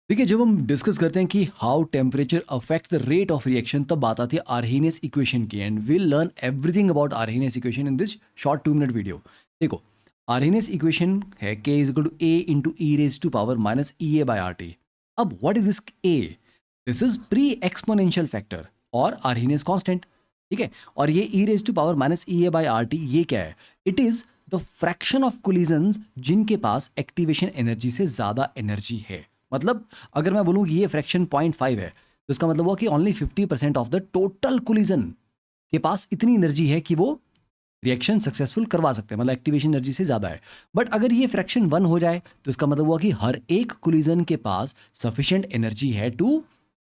देखिए, जब हम डिस्कस करते हैं कि how temperature affects the rate of reaction, तब बात आती है आर्हेनियस इक्वेशन की। And will learn everything about Arrhenius equation in this short 2 minute video. देखो, आर्हेनियस इक्वेशन है K is equal to A into E raise to power minus E A by R T. अब what is this A? This is pre exponential factor और Arrhenius constant. ठीक है, और ये E raise to power minus E A by R T ये क्या है? It is the fraction of collisions जिनके पास एक्टिवेशन एनर्जी से ज़्यादा एनर्जी है। मतलब अगर मैं बोलूँ कि ये फ्रैक्शन 0.5 है, तो इसका मतलब हुआ कि only 50% of the total collision के पास इतनी एनर्जी है कि वो रिएक्शन सक्सेसफुल करवा सकते हैं, मतलब एक्टिवेशन एनर्जी से ज़्यादा है। बट अगर ये फ्रैक्शन 1 हो जाए तो इसका मतलब हुआ कि हर एक कोलिजन के पास सफिशिएंट एनर्जी है to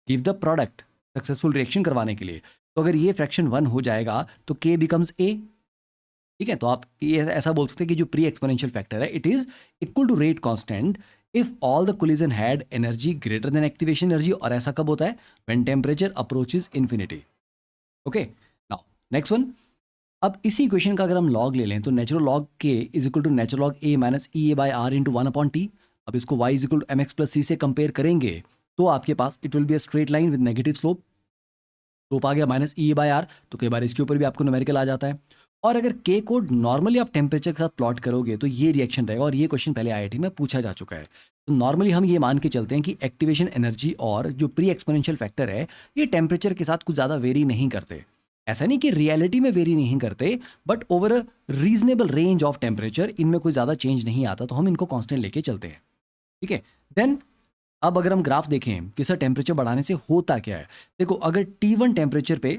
give the product, successful reaction करवाने के लिए। तो अगर ये फ्रैक्शन 1 हो जाएगा तो के बिकम्स ए। ठीक है, तो आप ये ऐसा बोल सकते हैं कि जो प्री एक्सपोनेंशियल फैक्टर है it is equal to rate constant if all the collision had energy greater than activation energy. और ऐसा कब होता है? When temperature approaches infinity. Okay, now next one. अब इसी इक्वेशन का अगर हम लॉग ले लें तो natural log K is equal to natural log A minus E A by R into 1/t। अब इसको y is equal to M X plus C से कंपेयर करेंगे तो आपके पास it will be a straight line with negative slope. Slope आ गया minus E A by R, तो कई बार इसके ऊपर भी आपको न्यूमेरिकल आ जाता है। और अगर के को नॉर्मली आप टेम्परेचर के साथ प्लॉट करोगे तो ये रिएक्शन रहेगा, और ये क्वेश्चन पहले आईआईटी में पूछा जा चुका है। तो नॉर्मली हम ये मान के चलते हैं कि एक्टिवेशन एनर्जी और जो प्री एक्सपोनेंशियल फैक्टर है ये टेम्परेचर के साथ कुछ ज़्यादा वेरी नहीं करते। ऐसा नहीं कि रियलिटी में वेरी नहीं करते, but over a reasonable range of temperature इनमें कोई ज़्यादा चेंज नहीं आता, तो हम इनको कॉन्स्टेंट लेके चलते हैं। ठीक है, देन अब अगर हम ग्राफ देखें कि सर टेम्परेचर बढ़ाने से होता क्या है। देखो, अगर T1 टेम्परेचर पे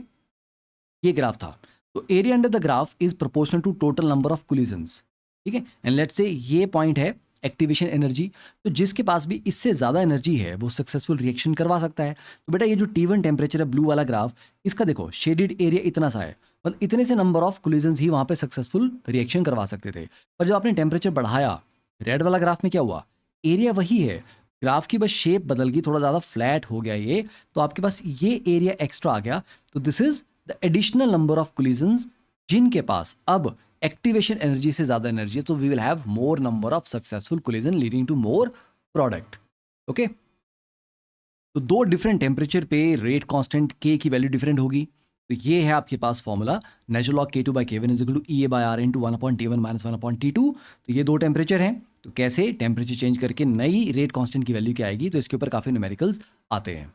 ये ग्राफ था तो area under the graph is proportional to total number of collisions. ठीक है, एंड लेट्स से ये पॉइंट है एक्टिवेशन एनर्जी, तो जिसके पास भी इससे ज़्यादा एनर्जी है वो सक्सेसफुल रिएक्शन करवा सकता है। तो बेटा ये जो T1 टेम्परेचर है ब्लू वाला ग्राफ, इसका देखो शेडेड एरिया इतना सा है, मतलब इतने से नंबर ऑफ कोलिजन्स ही वहाँ पे सक्सेसफुल रिएक्शन करवा सकते थे। पर जब आपने टेम्परेचर बढ़ाया, रेड वाला ग्राफ में क्या हुआ? एरिया वही है, ग्राफ की बस शेप बदल गई, थोड़ा ज़्यादा फ्लैट हो गया ये, तो आपके पास ये एरिया एक्स्ट्रा आ गया। तो this is the additional number of collisions जिनके पास अब एक्टिवेशन एनर्जी से ज़्यादा एनर्जी है, तो we will have more number of successful collision leading to more product. Okay, तो दो डिफरेंट टेम्परेचर पे रेट कांस्टेंट के की वैल्यू डिफरेंट होगी। तो ये है आपके पास formula natural log K2 by K1 is equal to E A by R into 1/T1 minus 1/T2। तो ये दो टेम्परेचर हैं, तो कैसे टेम्परेचर चेंज करके नई रेट कांस्टेंट की वैल्यू क्या आएगी, तो इसके ऊपर काफ़ी न्यूमेरिकल्स आते हैं।